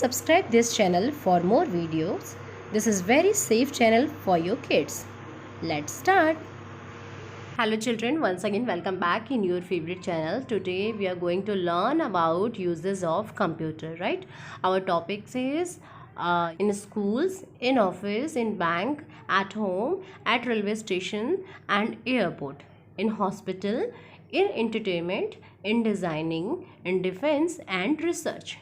subscribe this channel for more videos. This is very safe channel for your kids. Let's start. Hello children, once again welcome back in your favorite channel. Today we are going to learn about uses of computer, right? Our topic is in schools, in office, in bank, at home, at railway station and airport, in hospital, in entertainment, in designing, in defense and research.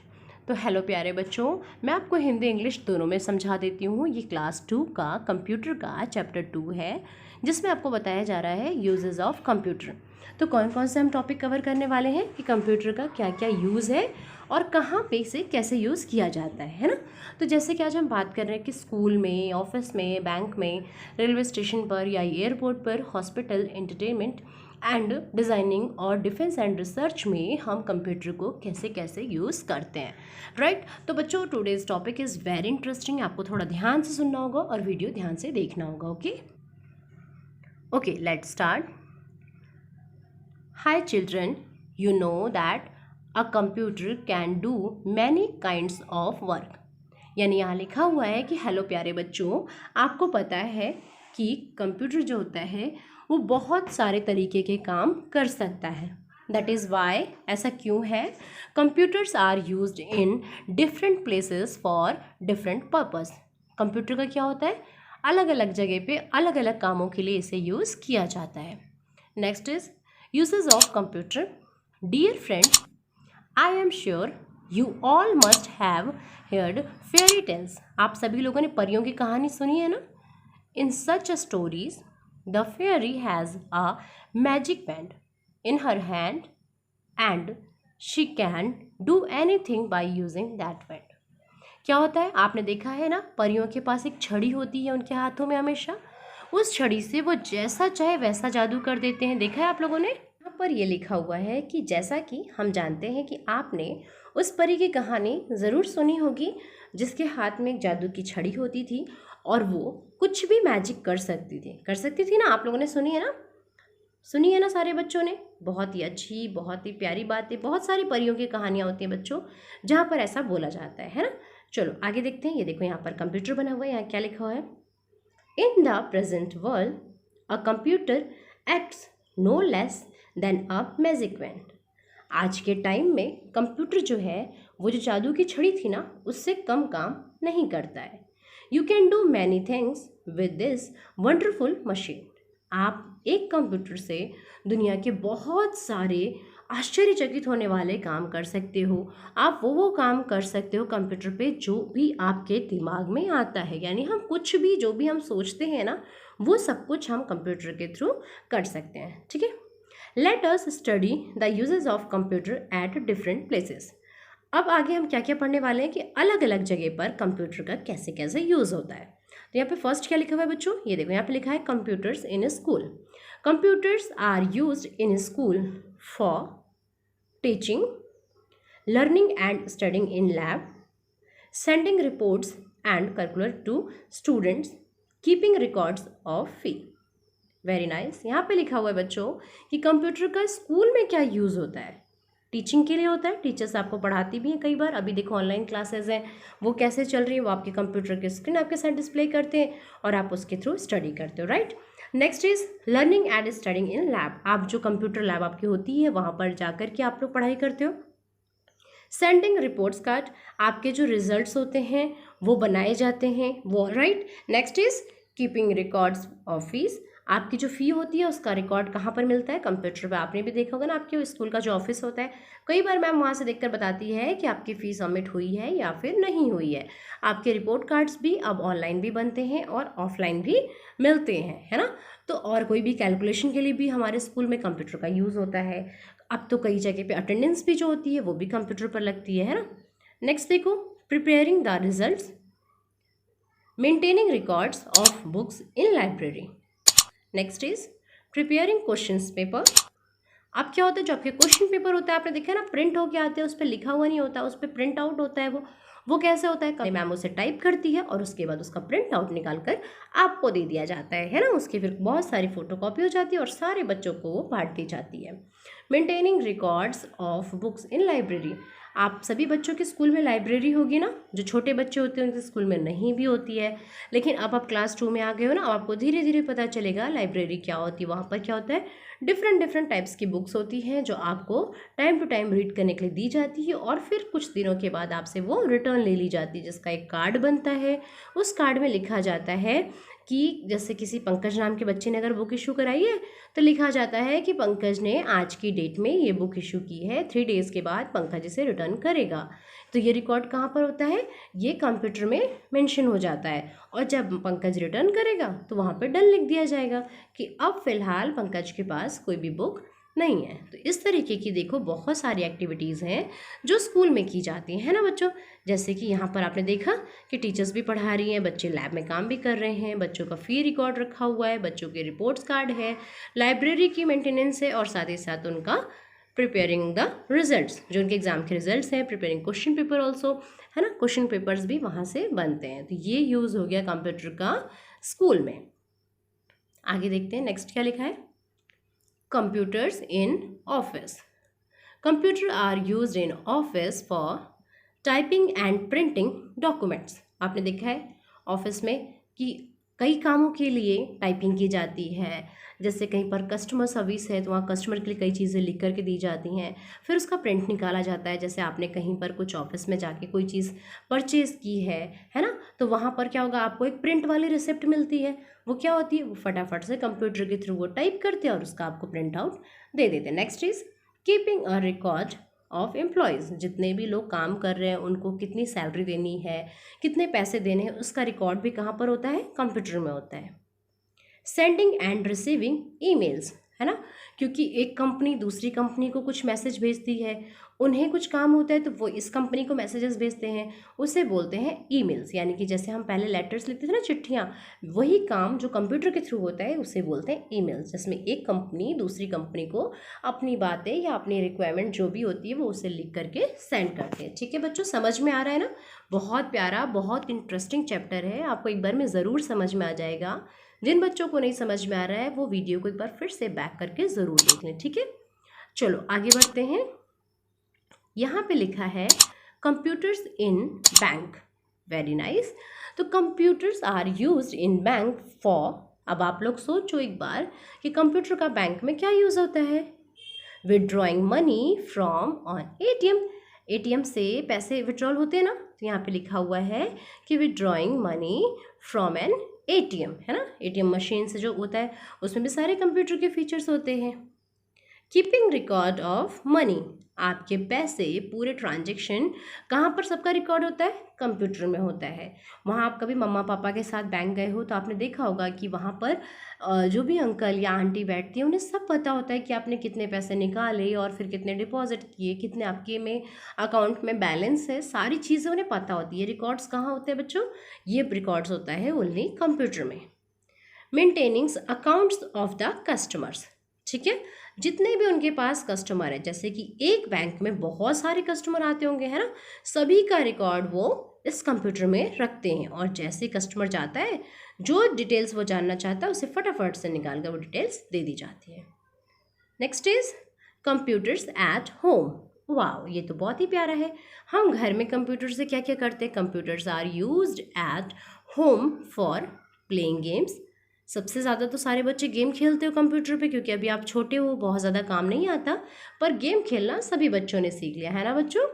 तो hello प्यारे बच्चों, मैं आपको Hindi English दोनों में समझा देती हूँ। ये क्लास 2 का कंप्यूटर का चैप्टर 2 है, जिसमें आपको बताया जा रहा है यूजेस ऑफ कंप्यूटर। तो कौन कौन से हम टॉपिक कवर करने वाले हैं कि कंप्यूटर का क्या क्या यूज़ है और कहाँ पे इसे कैसे यूज़ किया जाता है ना। तो जैसे कि आज हम बात कर रहे हैं कि स्कूल में, ऑफिस में, बैंक में, रेलवे स्टेशन पर या एयरपोर्ट पर, हॉस्पिटल, एंटरटेनमेंट एंड डिज़ाइनिंग और डिफेंस एंड रिसर्च में हम कंप्यूटर को कैसे कैसे यूज़ करते हैं, राइट। तो बच्चों, today's topic is very interesting. आपको थोड़ा ध्यान से सुनना होगा और वीडियो ध्यान से देखना होगा। Okay, let's start. Hi children, you know that a computer can do many kinds of work. यानी यहाँ लिखा हुआ है कि हेलो प्यारे बच्चों, आपको पता है कि कंप्यूटर जो होता है वो बहुत सारे तरीके के काम कर सकता है। दैट इज़ वाई, ऐसा क्यों है? Computers are used in different places for different purpose. Computer का क्या होता है? अलग अलग जगह पे अलग अलग कामों के लिए इसे यूज़ किया जाता है। Next is uses of computer. Dear friends, I am sure you all must have हेard फेयरी टेल्स। आप सभी लोगों ने परियों की कहानी सुनी है ना। In such stories the fairy has a magic wand in her hand and she can do anything by using that wand. क्या होता है? आपने देखा है ना, परियों के पास एक छड़ी होती है उनके हाथों में हमेशा। उस छड़ी से वो जैसा चाहे वैसा जादू कर देते हैं। देखा है आप लोगों ने? यहाँ पर ये लिखा हुआ है कि जैसा कि हम जानते हैं कि आपने उस परी की कहानी ज़रूर सुनी होगी जिसके हाथ में एक जादू की छड़ी होती थी और वो कुछ भी मैजिक कर सकती थी ना। आप लोगों ने सुनी है ना सारे बच्चों ने। बहुत ही अच्छी, बहुत ही प्यारी बात है। बहुत सारी परियों की कहानियाँ होती हैं बच्चों जहाँ पर ऐसा बोला जाता है ना। चलो आगे देखते हैं। ये देखो, यहाँ पर कंप्यूटर बना हुआ है। यहाँ क्या लिखा हुआ है? In the present world a computer acts no less than a magic wand. आज के टाइम में कंप्यूटर जो है वो जो जादू की छड़ी थी ना, उससे कम काम नहीं करता है। You can do many things with this wonderful machine. आप एक कंप्यूटर से दुनिया के बहुत सारे आश्चर्यचकित होने वाले काम कर सकते हो। आप वो काम कर सकते हो कंप्यूटर पे जो भी आपके दिमाग में आता है। यानी हम कुछ भी, जो भी हम सोचते हैं ना, वो सब कुछ हम कंप्यूटर के थ्रू कर सकते हैं। ठीक है, let us study the uses of computer at different places. अब आगे हम क्या क्या पढ़ने वाले हैं कि अलग अलग जगह पर कंप्यूटर का कैसे कैसे यूज़ होता है। तो यहाँ पे फर्स्ट क्या लिखा हुआ है बच्चों? ये देखो, यहाँ पे लिखा है computers in school. Computers are used in school for teaching, learning and studying in lab, sending reports and calculator to students, keeping records of fee. Very nice. यहाँ पे लिखा हुआ है बच्चों कि कंप्यूटर का स्कूल में क्या यूज़ होता है। टीचिंग के लिए होता है, टीचर्स आपको पढ़ाती भी हैं कई बार। अभी देखो ऑनलाइन क्लासेस हैं, वो कैसे चल रही है, वो आपके कंप्यूटर की स्क्रीन आपके साथ डिस्प्ले करते हैं और आप उसके थ्रू स्टडी करते हो, right. Next is learning and studying in lab. आप जो कंप्यूटर लैब आपकी होती है वहाँ पर जाकर के आप लोग पढ़ाई करते हो। सेंडिंग रिपोर्ट्स कार्ड, आपके जो रिजल्ट्स होते हैं वो बनाए जाते हैं वो, right. Next is keeping records of fees. आपकी जो फ़ी होती है उसका रिकॉर्ड कहाँ पर मिलता है? कंप्यूटर पे। आपने भी देखा होगा ना, आपके स्कूल का जो ऑफिस होता है, कई बार मैम वहाँ से देखकर बताती है कि आपकी फ़ी सबमिट हुई है या फिर नहीं हुई है। आपके रिपोर्ट कार्ड्स भी अब ऑनलाइन भी बनते हैं और ऑफलाइन भी मिलते हैं, है ना। तो और कोई भी कैलकुलेशन के लिए भी हमारे स्कूल में कंप्यूटर का यूज़ होता है। अब तो कई जगह पे अटेंडेंस भी जो होती है वो भी कंप्यूटर पर लगती है ना। नेक्स्ट देखो, preparing the results, maintaining records of books in library. Next is preparing questions paper. अब क्या होता है, जो आपके क्वेश्चन पेपर होता है, आपने देखा ना, प्रिंट होके आते हैं, उस पर लिखा हुआ नहीं होता, उस पर प्रिंट आउट होता है। वो कैसे होता है? मैम उसे टाइप करती है और उसके बाद उसका प्रिंट आउट निकाल कर आपको दे दिया जाता है ना। उसकी फिर बहुत सारी फोटोकॉपी हो जाती है और सारे बच्चों को वो बांट दी जाती है। Maintaining records of books in library. आप सभी बच्चों के स्कूल में लाइब्रेरी होगी ना, जो छोटे बच्चे होते हैं उनके स्कूल में नहीं भी होती है, लेकिन अब आप क्लास 2 में आ गए हो ना, आपको धीरे धीरे पता चलेगा लाइब्रेरी क्या होती है। वहाँ पर क्या होता है, डिफरेंट टाइप्स की बुक्स होती हैं जो आपको टाइम टू टाइम रीड करने के लिए दी जाती है, और फिर कुछ दिनों के बाद आपसे वो रिटर्न ले ली जाती है, जिसका एक कार्ड बनता है। उस कार्ड में लिखा जाता है कि जैसे किसी पंकज नाम के बच्चे ने अगर बुक इशू कराई है तो लिखा जाता है कि पंकज ने आज की डेट में ये बुक इशू की है, 3 डेज़ के बाद पंकज इसे रिटर्न करेगा। तो ये रिकॉर्ड कहाँ पर होता है, ये कंप्यूटर में मेंशन हो जाता है, और जब पंकज रिटर्न करेगा तो वहाँ पर डन लिख दिया जाएगा कि अब फिलहाल पंकज के पास कोई भी बुक नहीं है। तो इस तरीके की देखो बहुत सारी एक्टिविटीज़ हैं जो स्कूल में की जाती हैं, है ना बच्चों। जैसे कि यहाँ पर आपने देखा कि टीचर्स भी पढ़ा रही हैं, बच्चे लैब में काम भी कर रहे हैं, बच्चों का फी रिकॉर्ड रखा हुआ है, बच्चों के रिपोर्ट्स कार्ड है, लाइब्रेरी की मेंटेनेंस है, और साथ ही साथ उनका प्रिपेयरिंग द रिजल्ट्स, जो उनके एग्जाम के रिजल्ट्स हैं, प्रिपेयरिंग क्वेश्चन पेपर ऑल्सो, है ना, क्वेश्चन पेपर्स भी वहाँ से बनते हैं। तो ये यूज़ हो गया कंप्यूटर का स्कूल में। आगे देखते हैं नेक्स्ट क्या लिखा है। Computers in office. Computer are used in office for typing and printing documents. आपने देखा है ऑफिस में कि कई कामों के लिए टाइपिंग की जाती है, जैसे कहीं पर कस्टमर सर्विस है तो वहाँ कस्टमर के लिए कई चीज़ें लिख करके दी जाती हैं, फिर उसका प्रिंट निकाला जाता है। जैसे आपने कहीं पर कुछ ऑफिस में जाके कोई चीज़ परचेज़ की है ना, तो वहाँ पर क्या होगा, आपको एक प्रिंट वाली रिसिप्ट मिलती है। वो क्या होती है, वो फटाफट से कंप्यूटर के थ्रू वो टाइप करते हैं और उसका आपको प्रिंट आउट दे देते हैं। Next is keeping a record of employees. जितने भी लोग काम कर रहे हैं उनको कितनी सैलरी देनी है, कितने पैसे देने हैं, उसका रिकॉर्ड भी कहाँ पर होता है, कंप्यूटर में होता है। सेंडिंग एंड रिसीविंग ईमेल्स, है ना, क्योंकि एक कंपनी दूसरी कंपनी को कुछ मैसेज भेजती है, उन्हें कुछ काम होता है तो वो इस कंपनी को मैसेजेस भेजते हैं, उसे बोलते हैं ईमेल्स। यानी कि जैसे हम पहले लेटर्स लिखते थे ना, चिट्ठियाँ, वही काम जो कंप्यूटर के थ्रू होता है उसे बोलते हैं ईमेल्स, जिसमें एक कंपनी दूसरी कंपनी को अपनी बातें या अपनी रिक्वायरमेंट जो भी होती है वो उसे लिख करके सेंड करते हैं। ठीक है बच्चों, समझ में आ रहा है ना। बहुत प्यारा, बहुत इंटरेस्टिंग चैप्टर है, आपको एक बार में ज़रूर समझ में आ जाएगा। जिन बच्चों को नहीं समझ में आ रहा है वो वीडियो को एक बार फिर से बैक करके ज़रूर देख लें। ठीक है, चलो आगे बढ़ते हैं। यहाँ पे लिखा है computers in bank. Very nice. तो computers are used in bank for, अब आप लोग सोचो एक बार कि कंप्यूटर का बैंक में क्या यूज़ होता है। Withdrawing money from on ATM. ATM से पैसे विड्रॉल होते हैं ना, तो यहाँ पे लिखा हुआ है कि withdrawing money from N ATM, है ना, एटीएम मशीन से जो होता है उसमें भी सारे कंप्यूटर के फीचर्स होते हैं। कीपिंग रिकॉर्ड ऑफ मनी, आपके पैसे पूरे ट्रांजेक्शन कहाँ पर सबका रिकॉर्ड होता है, कंप्यूटर में होता है। वहाँ आप कभी मम्मा पापा के साथ बैंक गए हो तो आपने देखा होगा कि वहाँ पर जो भी अंकल या आंटी बैठती हैं उन्हें सब पता होता है कि आपने कितने पैसे निकाले और फिर कितने डिपॉजिट किए, कितने आपके में अकाउंट में बैलेंस है, सारी चीज़ें उन्हें पता होती है। रिकॉर्ड्स कहाँ होते हैं बच्चों, ये रिकॉर्ड्स होता है ओनली कंप्यूटर में। Maintaining accounts of the customers, ठीक है, जितने भी उनके पास कस्टमर है, जैसे कि एक बैंक में बहुत सारे कस्टमर आते होंगे, है ना, सभी का रिकॉर्ड वो इस कंप्यूटर में रखते हैं, और जैसे कस्टमर जाता है जो डिटेल्स वो जानना चाहता है उसे फटाफट से निकाल कर वो डिटेल्स दे दी जाती है। Next is computers at home. वाह, ये तो बहुत ही प्यारा है। हम घर में कंप्यूटर से क्या क्या करते हैं। Computers are used at home for playing games. सबसे ज़्यादा तो सारे बच्चे गेम खेलते हो कंप्यूटर पे, क्योंकि अभी आप छोटे हो, बहुत ज़्यादा काम नहीं आता, पर गेम खेलना सभी बच्चों ने सीख लिया है ना बच्चों।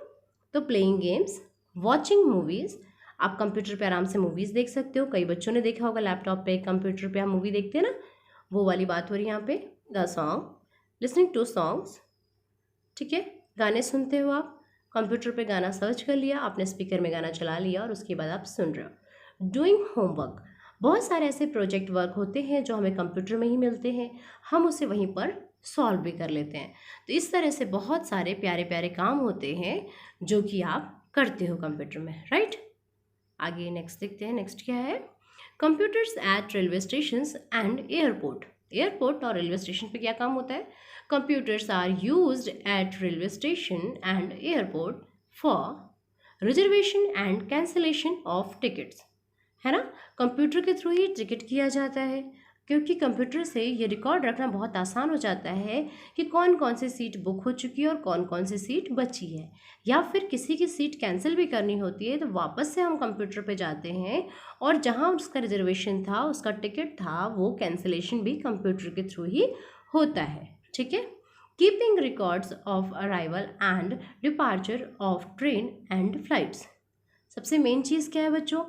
तो प्लेइंग गेम्स, वॉचिंग मूवीज़, आप कंप्यूटर पे आराम से मूवीज़ देख सकते हो। कई बच्चों ने देखा होगा लैपटॉप पे, कंप्यूटर पे हम मूवी देखते हैं ना, वो वाली बात हो रही है यहाँ पे। The song, listening to songs, ठीक है, गाने सुनते हो आप, कंप्यूटर पे गाना सर्च कर लिया आपने, स्पीकर में गाना चला लिया और उसके बाद आप सुन रहे हो। डूइंग होमवर्क, बहुत सारे ऐसे प्रोजेक्ट वर्क होते हैं जो हमें कंप्यूटर में ही मिलते हैं, हम उसे वहीं पर सॉल्व भी कर लेते हैं। तो इस तरह से बहुत सारे प्यारे प्यारे काम होते हैं जो कि आप करते हो कंप्यूटर में, राइट। आगे नेक्स्ट देखते हैं। नेक्स्ट क्या है, computers at railway station and airport. Airport और रेलवे स्टेशन पे क्या काम होता है। Computers are used at railway station and airport for reservation and cancellation of tickets, है ना, कंप्यूटर के थ्रू ही टिकट किया जाता है। क्योंकि कंप्यूटर से ये रिकॉर्ड रखना बहुत आसान हो जाता है कि कौन कौन सी सीट बुक हो चुकी है और कौन कौन सी सीट बची है, या फिर किसी की सीट कैंसिल भी करनी होती है तो वापस से हम कंप्यूटर पे जाते हैं और जहां उसका रिजर्वेशन था, उसका टिकट था, वो कैंसिलेशन भी कंप्यूटर के थ्रू ही होता है। ठीक है। Keeping records of arrival and departure of train and flights. सबसे मेन चीज़ क्या है बच्चों?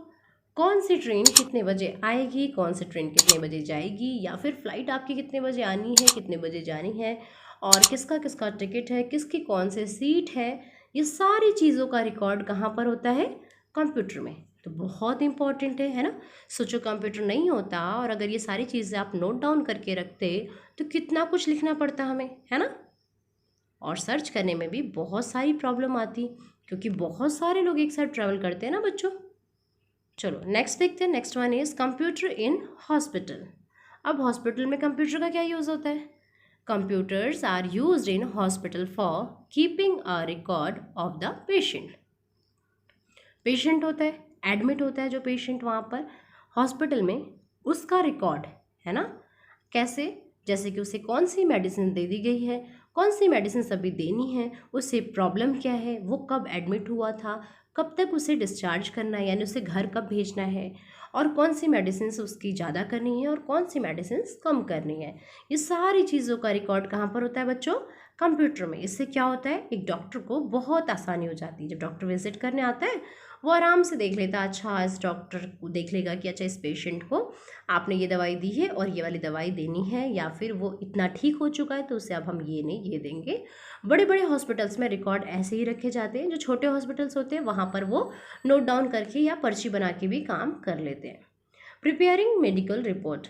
कौन सी ट्रेन कितने बजे आएगी, कौन सी ट्रेन कितने बजे जाएगी, या फिर फ़्लाइट आपकी कितने बजे आनी है, कितने बजे जानी है, और किसका किसका टिकट है, किसकी कौन सी सीट है, ये सारी चीज़ों का रिकॉर्ड कहाँ पर होता है? कंप्यूटर में। तो बहुत इंपॉर्टेंट है ना। सोचो कंप्यूटर नहीं होता और अगर ये सारी चीज़ें आप नोट डाउन करके रखते तो कितना कुछ लिखना पड़ता हमें, है ना। और सर्च करने में भी बहुत सारी प्रॉब्लम आती, क्योंकि बहुत सारे लोग एक साथ ट्रैवल करते हैं ना बच्चों। चलो नेक्स्ट देखते हैं। Next one is computer in hospital. अब हॉस्पिटल में कंप्यूटर का क्या यूज़ होता है? Computers are used in hospital for keeping a record of the patient. Patient होता है, एडमिट होता है जो पेशेंट वहाँ पर हॉस्पिटल में, उसका रिकॉर्ड, है ना। कैसे? जैसे कि उसे कौन सी मेडिसिन दे दी गई है, कौन सी मेडिसिन अभी देनी है, उसे प्रॉब्लम क्या है, वो कब एडमिट हुआ था, कब तक उसे डिस्चार्ज करना है, यानी उसे घर कब भेजना है, और कौन सी मेडिसिन उसकी ज़्यादा करनी है और कौन सी मेडिसिन कम करनी है। ये सारी चीज़ों का रिकॉर्ड कहाँ पर होता है बच्चों? कंप्यूटर में। इससे क्या होता है, एक डॉक्टर को बहुत आसानी हो जाती है। जब डॉक्टर विजिट करने आता है वो आराम से देख लेता, अच्छा इस डॉक्टर को देख लेगा कि अच्छा इस पेशेंट को आपने ये दवाई दी है और ये वाली दवाई देनी है, या फिर वो इतना ठीक हो चुका है तो उसे अब हम ये नहीं ये देंगे। बड़े बड़े हॉस्पिटल्स में रिकॉर्ड ऐसे ही रखे जाते हैं। जो छोटे हॉस्पिटल्स होते हैं वहाँ पर वो नोट डाउन करके या पर्ची बना के भी काम कर लेते हैं। Preparing medical report.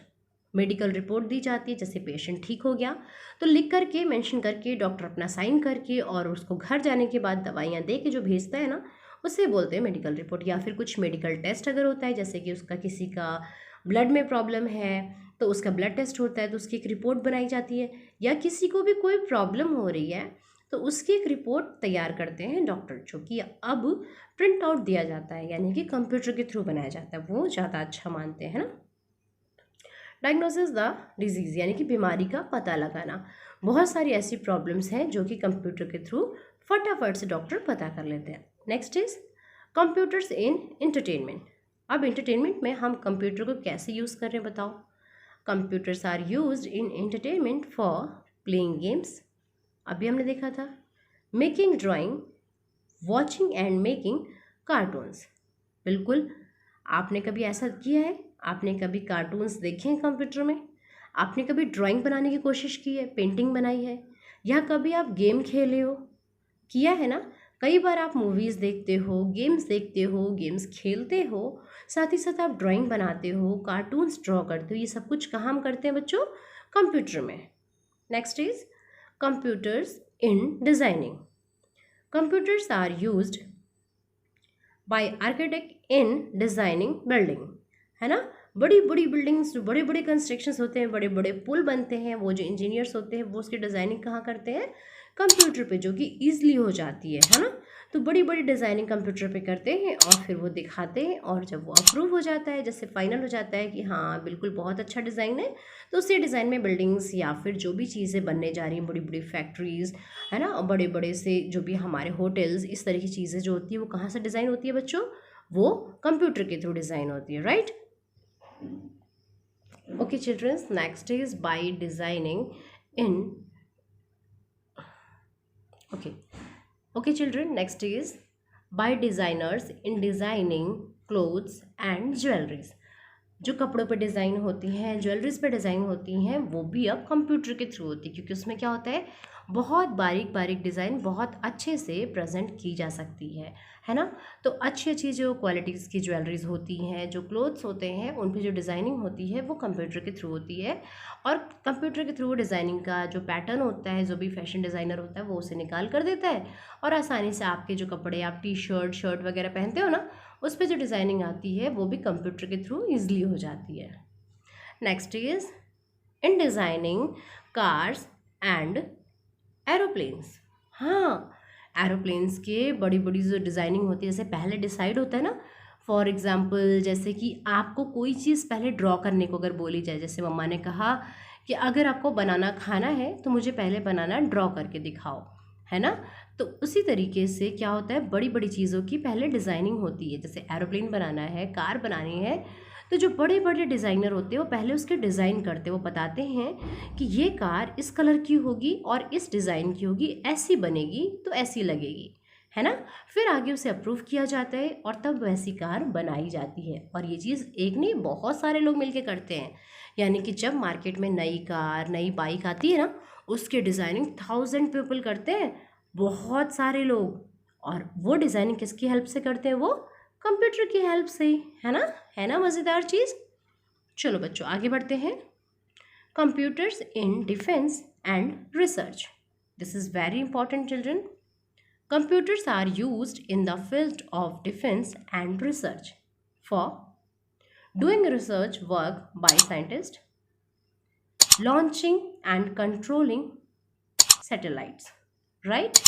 Medical report दी जाती है, जैसे पेशेंट ठीक हो गया तो लिख करके मेंशन करके डॉक्टर अपना साइन करके और उसको घर जाने के बाद दवाइयाँ दे के जो भेजता है ना, उसे बोलते हैं मेडिकल रिपोर्ट। या फिर कुछ मेडिकल टेस्ट अगर होता है, जैसे कि उसका किसी का ब्लड में प्रॉब्लम है तो उसका ब्लड टेस्ट होता है तो उसकी एक रिपोर्ट बनाई जाती है, या किसी को भी कोई प्रॉब्लम हो रही है तो उसकी एक रिपोर्ट तैयार करते हैं डॉक्टर, जो कि अब प्रिंट आउट दिया जाता है, यानी कि कंप्यूटर के थ्रू बनाया जाता है, वो ज़्यादा अच्छा मानते हैं ना। डायग्नोसिस द डिजीज़, यानी कि बीमारी का पता लगाना। बहुत सारी ऐसी प्रॉब्लम्स हैं जो कि कंप्यूटर के थ्रू फटाफट से डॉक्टर पता कर लेते हैं। Next is computers in entertainment. अब एंटरटेनमेंट में हम कंप्यूटर को कैसे यूज़ कर रहे हैं बताओ? Computers are used in entertainment for playing games, अभी हमने देखा था, making drawing, watching and making cartoons. बिल्कुल, आपने कभी ऐसा किया है? आपने कभी कार्टून्स देखे हैं कंप्यूटर में? आपने कभी ड्राइंग बनाने की कोशिश की है, पेंटिंग बनाई है, या कभी आप गेम खेले हो? किया है ना। कई बार आप मूवीज़ देखते हो, गेम्स देखते हो, गेम्स खेलते हो, साथ ही साथ आप ड्राइंग बनाते हो, कार्टून्स ड्रॉ करते हो। ये सब कुछ कहाँ हम करते हैं बच्चों? कंप्यूटर में। Next is computers in designing. Computers are used by architect in designing building, है ना। बड़ी बड़ी बिल्डिंग्स, जो बड़े बड़े कंस्ट्रक्शंस होते हैं, बड़े बड़े पुल बनते हैं, वो जो इंजीनियर्स होते हैं वो उसकी डिज़ाइनिंग कहाँ करते हैं? कंप्यूटर पे, जो कि ईजिली हो जाती है ना। तो बड़ी बड़ी डिज़ाइनिंग कंप्यूटर पे करते हैं और फिर वो दिखाते हैं, और जब वो अप्रूव हो जाता है, जैसे फाइनल हो जाता है कि हाँ बिल्कुल बहुत अच्छा डिज़ाइन है, तो उसी डिज़ाइन में बिल्डिंग्स या फिर जो भी चीज़ें बनने जा रही हैं, बड़ी बड़ी फैक्ट्रीज़, है ना, बड़े बड़े से जो भी हमारे होटल्स, इस तरह की चीज़ें जो होती है वो कहाँ से डिज़ाइन होती है बच्चों? वो कंप्यूटर के थ्रू डिज़ाइन होती है, right. Okay children, next is by designing in okay children, next is by designers in designing clothes and jewelries। जो कपड़ों पे डिज़ाइन होती हैं, ज्वेलरीज पे डिज़ाइन होती हैं, वो भी अब कंप्यूटर के थ्रू होती है, क्योंकि उसमें क्या होता है, बहुत बारीक बारीक डिज़ाइन बहुत अच्छे से प्रेजेंट की जा सकती है ना। तो अच्छी अच्छी जो क्वालिटीज़ की ज्वेलरीज होती हैं, जो क्लोथ्स होते हैं, उन पर जो डिज़ाइनिंग होती है वो कंप्यूटर के थ्रू होती है, और कंप्यूटर के थ्रू डिज़ाइनिंग का जो पैटर्न होता है, जो भी फैशन डिज़ाइनर होता है वो उसे निकाल कर देता है, और आसानी से आपके जो कपड़े, आप टी शर्ट, शर्ट वगैरह पहनते हो ना, उस पर जो डिज़ाइनिंग आती है वो भी कंप्यूटर के थ्रू ईजिली हो जाती है। Next is in designing cars and aeroplanes. हाँ, एरोप्लेन्स के बड़ी बड़ी जो डिज़ाइनिंग होती है, जैसे पहले डिसाइड होता है ना, फॉर एग्ज़ाम्पल जैसे कि आपको कोई चीज़ पहले ड्रॉ करने को अगर बोली जाए, जैसे मम्मा ने कहा कि अगर आपको बनाना खाना है तो मुझे पहले बनाना ड्रॉ करके दिखाओ, है ना। तो उसी तरीके से क्या होता है, बड़ी बड़ी चीज़ों की पहले डिज़ाइनिंग होती है। जैसे एरोप्लेन बनाना है, कार बनानी है, तो जो बड़े बड़े डिज़ाइनर होते हैं वो पहले उसके डिज़ाइन करते हैं। वो बताते हैं कि ये कार इस कलर की होगी और इस डिज़ाइन की होगी, ऐसी बनेगी तो ऐसी लगेगी, है ना। फिर आगे उसे अप्रूव किया जाता है और तब वैसी कार बनाई जाती है। और ये चीज़ एक नहीं, बहुत सारे लोग मिलके करते हैं। यानी कि जब मार्केट में नई कार, नई बाइक आती है ना, उसके डिज़ाइनिंग 1000 पीपल करते हैं, बहुत सारे लोग। और वो डिज़ाइनिंग किसकी हेल्प से करते हैं, वो कंप्यूटर की हेल्प से, है ना। है ना मज़ेदार चीज़। चलो बच्चों आगे बढ़ते हैं। Computers in defence and research, this is very important children. Computers are used in the field of defense and research for doing research work by scientists, launching and controlling satellites, right?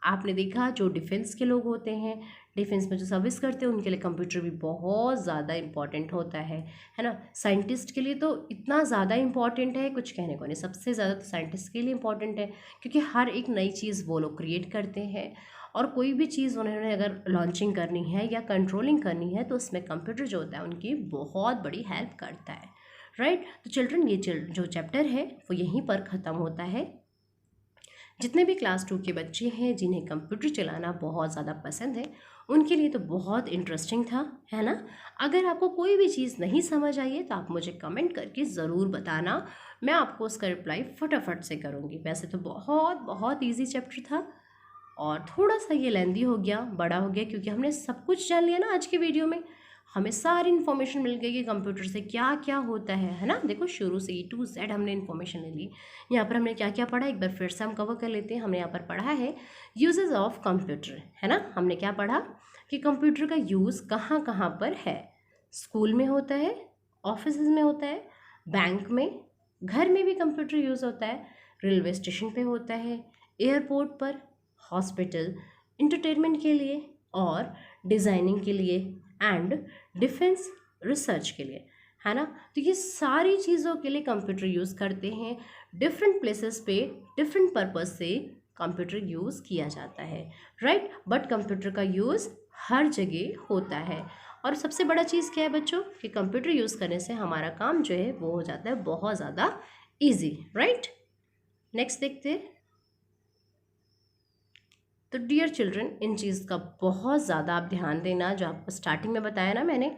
आपने देखा जो defence के लोग होते हैं, defence में जो service करते हैं, उनके लिए कंप्यूटर भी बहुत ज़्यादा इम्पॉर्टेंट होता है ना। साइंटिस्ट के लिए तो इतना ज़्यादा इम्पॉर्टेंट है, कुछ कहने को नहीं। सबसे ज़्यादा तो साइंटिस्ट के लिए इम्पॉर्टेंट है, क्योंकि हर एक नई चीज़ वो लोग क्रिएट करते हैं। और कोई भी चीज़ उन्होंने अगर लॉन्चिंग करनी है या कंट्रोलिंग करनी है तो उसमें कंप्यूटर जो होता है उनकी बहुत बड़ी हेल्प करता है, राइट। तो चिल्ड्रन ये जो चैप्टर है वो यहीं पर ख़त्म होता है। जितने भी क्लास 2 के बच्चे हैं जिन्हें कंप्यूटर चलाना बहुत ज़्यादा पसंद है, उनके लिए तो बहुत इंटरेस्टिंग था, है ना। अगर आपको कोई भी चीज़ नहीं समझ आई है तो आप मुझे कमेंट करके ज़रूर बताना, मैं आपको उसका रिप्लाई फटाफट से करूँगी। वैसे तो बहुत बहुत ईजी चैप्टर था और थोड़ा सा ये लेंदी हो गया, बड़ा हो गया, क्योंकि हमने सब कुछ जान लिया ना आज के वीडियो में। हमें सारी इन्फॉर्मेशन मिल गई कि कंप्यूटर से क्या क्या होता है ना। देखो शुरू से E to Z हमने इन्फॉर्मेशन ले ली। यहाँ पर हमने क्या क्या पढ़ा, एक बार फिर से हम कवर कर लेते हैं। हमने यहाँ पर पढ़ा है यूजेस ऑफ कंप्यूटर, है ना। हमने क्या पढ़ा कि कंप्यूटर का यूज़ कहाँ कहाँ पर है। स्कूल में होता है, ऑफिस में होता है, बैंक में, घर में भी कंप्यूटर यूज़ होता है, रेलवे स्टेशन पे होता है, एयरपोर्ट पर, हॉस्पिटल, इंटरटेनमेंट के लिए और डिज़ाइनिंग के लिए एंड डिफेंस रिसर्च के लिए, है ना। तो ये सारी चीज़ों के लिए कंप्यूटर यूज़ करते हैं। डिफरेंट प्लेसेस पे डिफरेंट पर्पस से कंप्यूटर यूज़ किया जाता है, राइट। बट कंप्यूटर का यूज़ हर जगह होता है। और सबसे बड़ा चीज़ क्या है बच्चों, कि कंप्यूटर यूज़ करने से हमारा काम जो है वो हो जाता है बहुत ज़्यादा ईजी, राइट। नेक्स्ट देखते हैं। तो डियर चिल्ड्रन, इन चीज़ का बहुत ज़्यादा आप ध्यान देना। जो आपको स्टार्टिंग में बताया ना मैंने,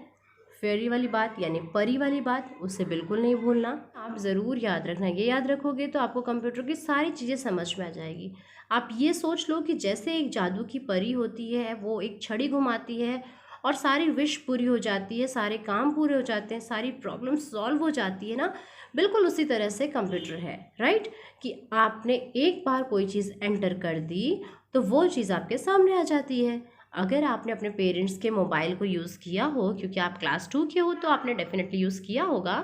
फेरी वाली बात यानी परी वाली बात, उसे बिल्कुल नहीं भूलना। आप ज़रूर याद रखना। ये याद रखोगे तो आपको कंप्यूटर की सारी चीज़ें समझ में आ जाएगी। आप ये सोच लो कि जैसे एक जादू की परी होती है, वो एक छड़ी घुमाती है और सारी विश पूरी हो जाती है, सारे काम पूरे हो जाते हैं, सारी प्रॉब्लम सॉल्व हो जाती है ना। बिल्कुल उसी तरह से कंप्यूटर है, राइट। कि आपने एक बार कोई चीज़ एंटर कर दी तो वो चीज़ आपके सामने आ जाती है। अगर आपने अपने पेरेंट्स के मोबाइल को यूज़ किया हो, क्योंकि आप क्लास 2 के हो तो आपने डेफिनेटली यूज़ किया होगा,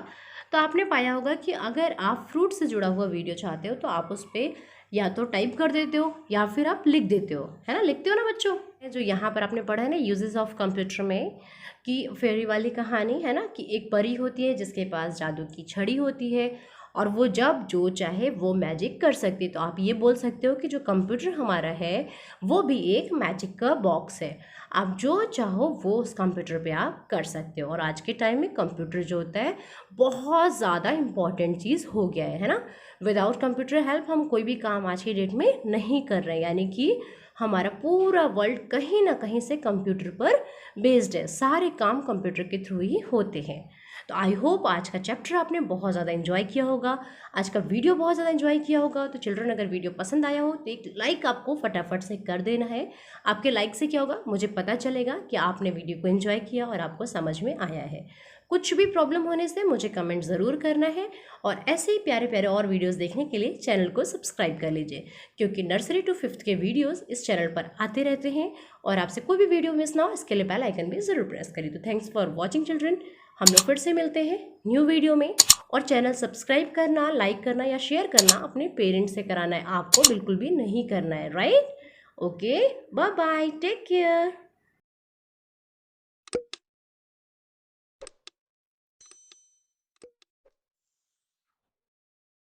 तो आपने पाया होगा कि अगर आप फ्रूट से जुड़ा हुआ वीडियो चाहते हो तो आप उस पर या तो टाइप कर देते हो या फिर आप लिख देते हो, है ना। लिखते हो ना बच्चों। जो यहाँ पर आपने पढ़ा है ना यूजेस ऑफ कंप्यूटर में, कि फेरी वाली कहानी है ना, कि एक परी होती है जिसके पास जादू की छड़ी होती है और वो जब जो चाहे वो मैजिक कर सकती है। तो आप ये बोल सकते हो कि जो कंप्यूटर हमारा है वो भी एक मैजिक का बॉक्स है। आप जो चाहो वो उस कंप्यूटर पे आप कर सकते हो। और आज के टाइम में कंप्यूटर जो होता है बहुत ज़्यादा इम्पॉर्टेंट चीज़ हो गया है ना। विदाउट कंप्यूटर हेल्प हम कोई भी काम आज की डेट में नहीं कर रहे हैं। यानी कि हमारा पूरा वर्ल्ड कहीं ना कहीं से कंप्यूटर पर बेस्ड है। सारे काम कंप्यूटर के थ्रू ही होते हैं। तो आई होप आज का चैप्टर आपने बहुत ज़्यादा इन्जॉय किया होगा, आज का वीडियो बहुत ज़्यादा इन्जॉय किया होगा। तो चिल्ड्रन, अगर वीडियो पसंद आया हो तो एक लाइक आपको फटाफट से कर देना है। आपके लाइक से क्या होगा, मुझे पता चलेगा कि आपने वीडियो को एंजॉय किया और आपको समझ में आया है। कुछ भी प्रॉब्लम होने से मुझे कमेंट ज़रूर करना है। और ऐसे ही प्यारे प्यारे और वीडियोस देखने के लिए चैनल को सब्सक्राइब कर लीजिए, क्योंकि नर्सरी टू 5th के वीडियोस इस चैनल पर आते रहते हैं। और आपसे कोई भी वीडियो मिस ना हो इसके लिए बेल आइकन भी ज़रूर प्रेस करिए। तो थैंक्स फॉर वॉचिंग चिल्ड्रन। हम लोग फिर से मिलते हैं न्यू वीडियो में। और चैनल सब्सक्राइब करना, लाइक करना या शेयर करना अपने पेरेंट्स से कराना है, आपको बिल्कुल भी नहीं करना है, right. Okay, bye bye, take care.